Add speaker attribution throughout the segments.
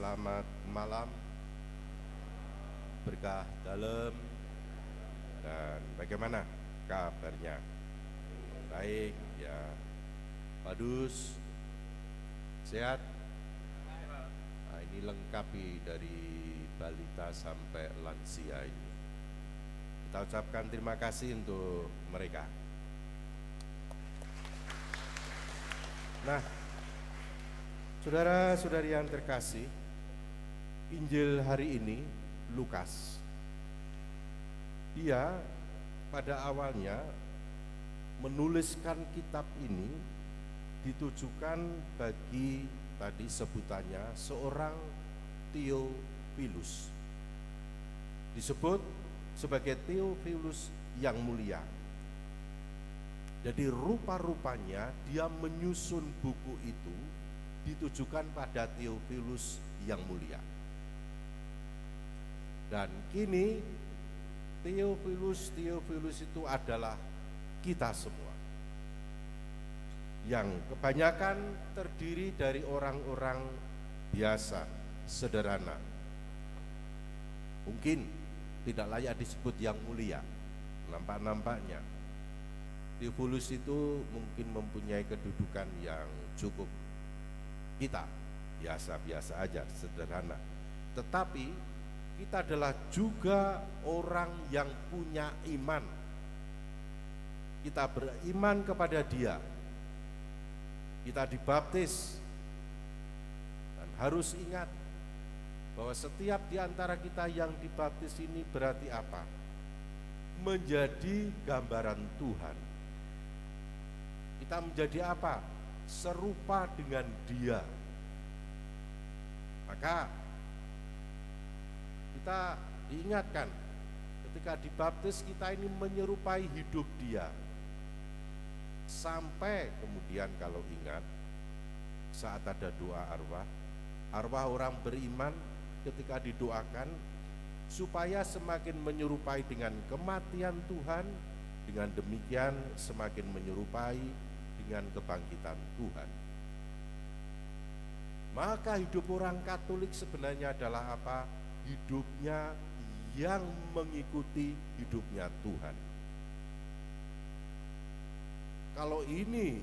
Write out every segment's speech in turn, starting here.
Speaker 1: Selamat malam, berkah dalam, dan bagaimana kabarnya? Baik, ya. Pak Dus, sehat? Nah, ini lengkapi dari balita sampai lansia ini. Kita ucapkan terima kasih untuk mereka. Nah, saudara-saudari yang terkasih, Injil hari ini Lukas. Dia pada awalnya menuliskan kitab ini ditujukan bagi tadi sebutannya seorang Theophilus. Disebut sebagai Theophilus yang mulia. Jadi rupa-rupanya dia menyusun buku itu ditujukan pada Theophilus yang mulia. Dan kini Theophilus itu adalah kita semua, yang kebanyakan terdiri dari orang-orang biasa, sederhana. Mungkin tidak layak disebut yang mulia, nampak-nampaknya. Theophilus itu mungkin mempunyai kedudukan yang cukup. Kita biasa-biasa aja, sederhana. Tetapi kita adalah juga orang yang punya iman. Kita beriman kepada Dia. Kita dibaptis. Dan harus ingat bahwa setiap di antara kita yang dibaptis ini berarti apa? Menjadi gambaran Tuhan. Kita menjadi apa? Serupa dengan Dia. Maka kita diingatkan ketika dibaptis kita ini menyerupai hidup Dia. Sampai kemudian kalau ingat saat ada doa arwah orang beriman ketika didoakan supaya semakin menyerupai dengan kematian Tuhan, dengan demikian semakin menyerupai dengan kebangkitan Tuhan. Maka hidup orang Katolik sebenarnya adalah apa? Hidupnya yang mengikuti hidupnya Tuhan. Kalau ini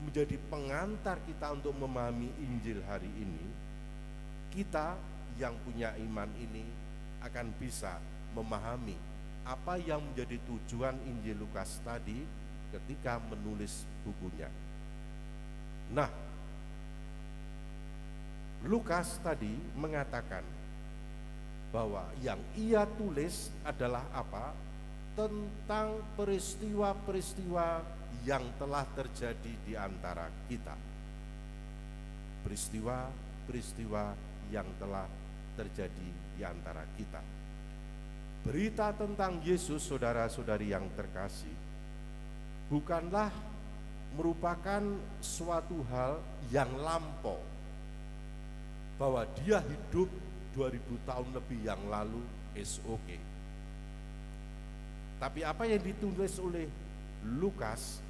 Speaker 1: menjadi pengantar kita untuk memahami Injil hari ini, kita yang punya iman ini akan bisa memahami apa yang menjadi tujuan Injil Lukas tadi ketika menulis bukunya. Nah, Lukas tadi mengatakan bahwa yang ia tulis adalah apa? Tentang peristiwa-peristiwa yang telah terjadi di antara kita. Peristiwa-peristiwa yang telah terjadi di antara kita. Berita tentang Yesus, saudara-saudari yang terkasih, bukanlah merupakan suatu hal yang lampau, bahwa Dia hidup 2000 tahun lebih yang lalu, is okay. Tapi apa yang ditulis oleh Lukas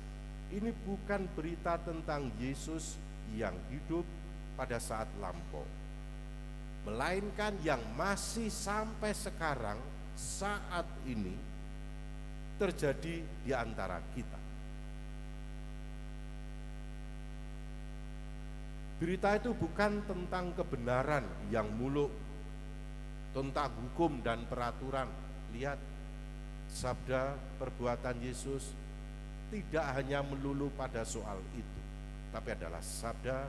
Speaker 1: ini bukan berita tentang Yesus yang hidup pada saat lampau, melainkan yang masih sampai sekarang saat ini terjadi di antara kita. Berita itu bukan tentang kebenaran yang muluk, tentang hukum dan peraturan. Lihat, sabda perbuatan Yesus tidak hanya melulu pada soal itu, tapi adalah sabda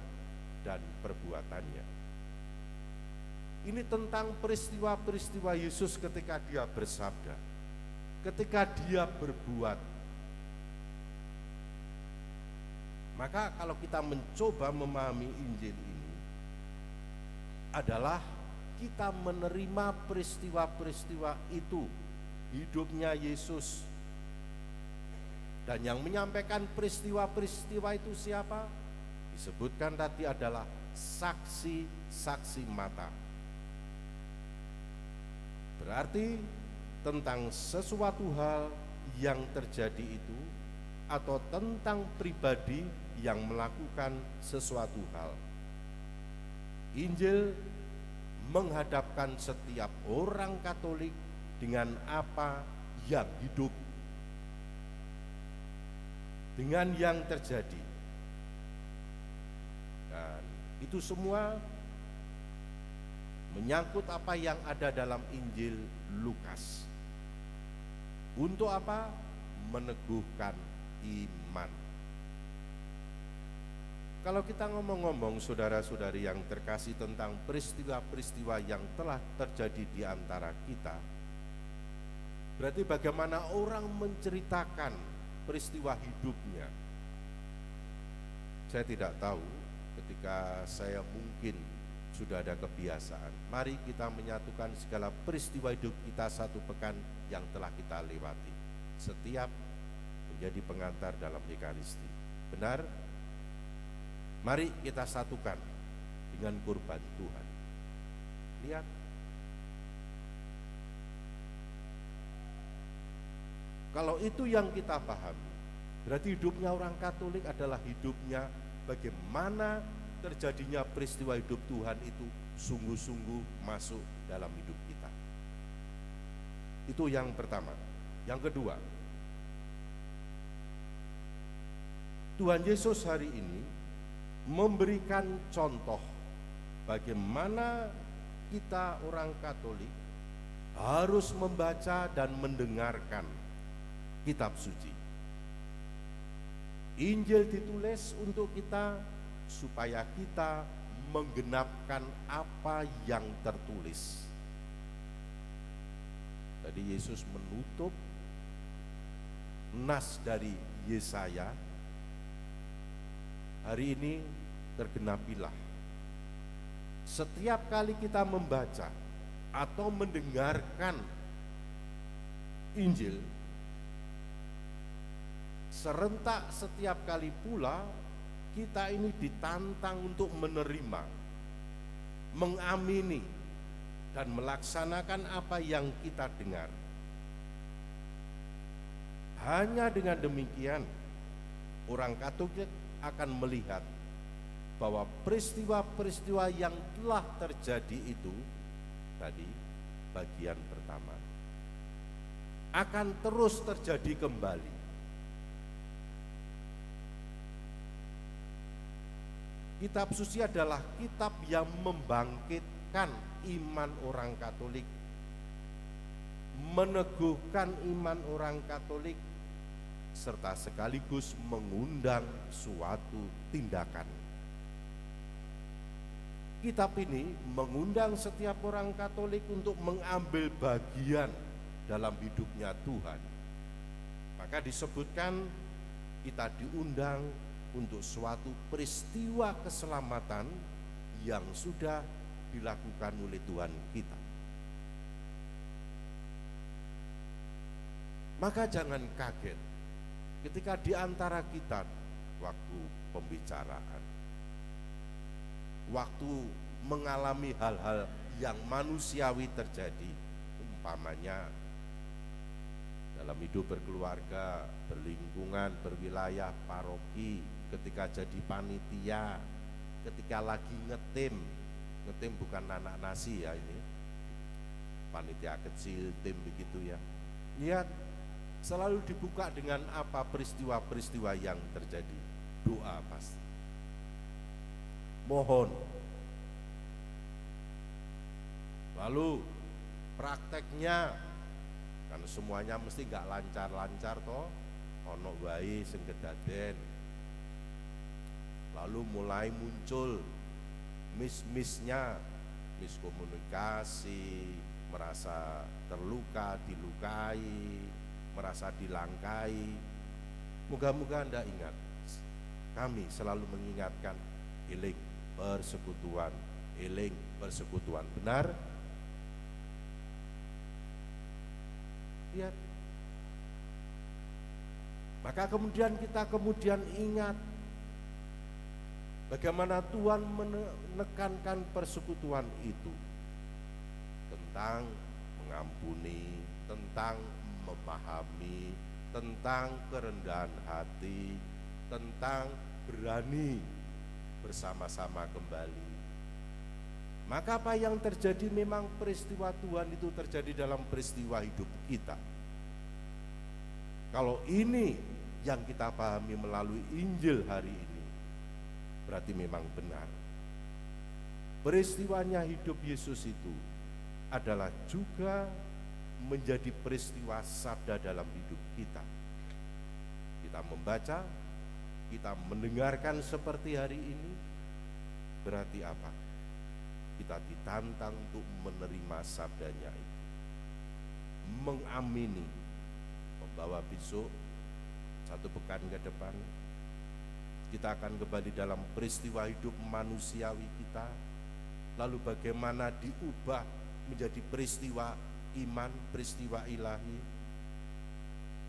Speaker 1: dan perbuatannya. Ini tentang peristiwa-peristiwa Yesus ketika Dia bersabda, ketika Dia berbuat. Maka kalau kita mencoba memahami Injil ini adalah kita menerima peristiwa-peristiwa itu, hidupnya Yesus. Dan yang menyampaikan peristiwa-peristiwa itu siapa? Disebutkan tadi adalah saksi-saksi mata. Berarti tentang sesuatu hal yang terjadi itu atau tentang pribadi yang melakukan sesuatu hal. Injil menghadapkan setiap orang Katolik dengan apa yang hidup, dengan yang terjadi. Dan itu semua menyangkut apa yang ada dalam Injil Lukas. Untuk apa? Meneguhkan iman. Kalau kita ngomong-ngomong, saudara-saudari yang terkasih, tentang peristiwa-peristiwa yang telah terjadi di antara kita, berarti bagaimana orang menceritakan peristiwa hidupnya. Saya tidak tahu, ketika saya mungkin sudah ada kebiasaan. Mari kita menyatukan segala peristiwa hidup kita satu pekan yang telah kita lewati. Setiap menjadi pengantar dalam Ekaristi. Benar? Mari kita satukan dengan kurban Tuhan. Lihat. Kalau itu yang kita pahami, berarti hidupnya orang Katolik adalah hidupnya bagaimana terjadinya peristiwa hidup Tuhan itu sungguh-sungguh masuk dalam hidup kita. Itu yang pertama. Yang kedua, Tuhan Yesus hari ini memberikan contoh bagaimana kita orang Katolik harus membaca dan mendengarkan kitab suci. Injil ditulis untuk kita supaya kita menggenapkan apa yang tertulis. Tadi Yesus menutup nas dari Yesaya. Hari ini tergenapilah. Setiap kali kita membaca atau mendengarkan Injil, serentak setiap kali pula kita ini ditantang untuk menerima, mengamini, dan melaksanakan apa yang kita dengar. Hanya dengan demikian, orang Katolik akan melihat bahwa peristiwa-peristiwa yang telah terjadi itu, tadi bagian pertama, akan terus terjadi kembali. Kitab suci adalah kitab yang membangkitkan iman orang Katolik, meneguhkan iman orang Katolik, serta sekaligus mengundang suatu tindakan. Kitab ini mengundang setiap orang Katolik untuk mengambil bagian dalam hidupnya Tuhan. Maka disebutkan kita diundang untuk suatu peristiwa keselamatan yang sudah dilakukan oleh Tuhan kita. Maka jangan kaget ketika di antara kita waktu pembicaraan, waktu mengalami hal-hal yang manusiawi terjadi, umpamanya dalam hidup berkeluarga, berlingkungan, berwilayah, paroki, ketika jadi panitia, ketika lagi ngetim bukan anak nasi ya, ini panitia kecil, tim begitu ya. Lihat, selalu dibuka dengan apa peristiwa-peristiwa yang terjadi. Doa pasti. Mohon. Lalu prakteknya, kan semuanya mesti gak lancar-lancar toh, ono wae sing kedaden. Lalu mulai muncul miskomunikasi, merasa terluka, dilukai, merasa dilangkai. Moga-moga Anda ingat, kami selalu mengingatkan, eling persekutuan, benar? Lihat. Maka kemudian kita ingat bagaimana Tuhan menekankan persekutuan itu, tentang mengampuni, tentang memahami, tentang kerendahan hati, tentang berani bersama-sama kembali. Maka apa yang terjadi, memang peristiwa Tuhan itu terjadi dalam peristiwa hidup kita. Kalau ini yang kita pahami melalui Injil hari ini, berarti memang benar. Peristiwanya hidup Yesus itu adalah juga menjadi peristiwa sabda dalam hidup kita. Kita membaca, kita mendengarkan seperti hari ini, berarti apa? Kita ditantang untuk menerima sabdanya itu, mengamini, membawa besok, satu pekan ke depan, kita akan kembali dalam peristiwa hidup manusiawi kita, lalu bagaimana diubah menjadi peristiwa iman, peristiwa ilahi.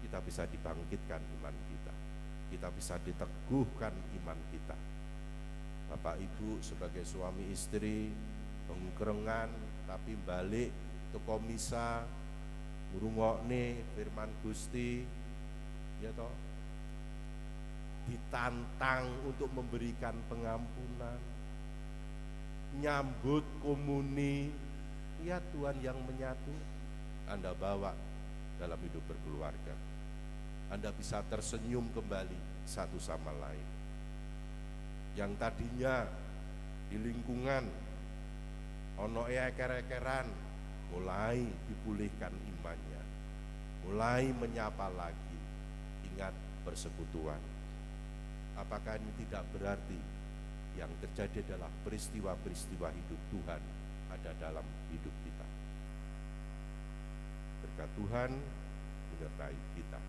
Speaker 1: Kita bisa dibangkitkan iman kita, kita bisa diteguhkan iman kita. Bapak Ibu sebagai suami istri pengkerengan tapi balik teko misa ngrungokne firman Gusti, ya toh, ditantang untuk memberikan pengampunan, nyambut komuni, ya Tuhan yang menyatu Anda bawa dalam hidup berkeluarga. Anda bisa tersenyum kembali satu sama lain. Yang tadinya di lingkungan ono eker-ekeran, mulai dipulihkan imannya, mulai menyapa lagi, ingat persekutuan. Apakah ini tidak berarti yang terjadi adalah peristiwa-peristiwa hidup Tuhan ada dalam hidup kita? Berkat Tuhan menyertai kita.